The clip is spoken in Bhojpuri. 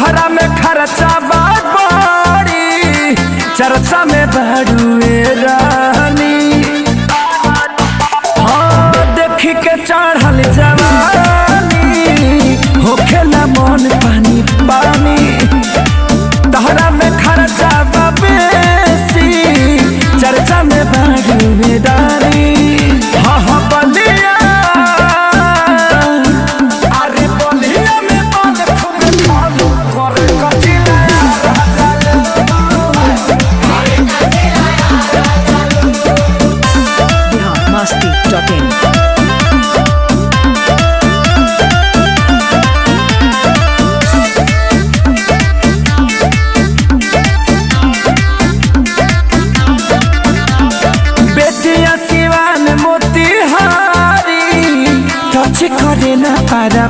तहरा में खर्चा बड़ी चर्चा में बड़ुए रानी। हाँ देखी के चढ़ल जवानी होखेला मन पानी पानी। तहरा में खर्चा बेसी चर्चा में बड़ुए रानी। हाँ हाँ बलिया अरे बलिया में बाल खूब खालू करे कचिला biharmasti.in करे ना पारा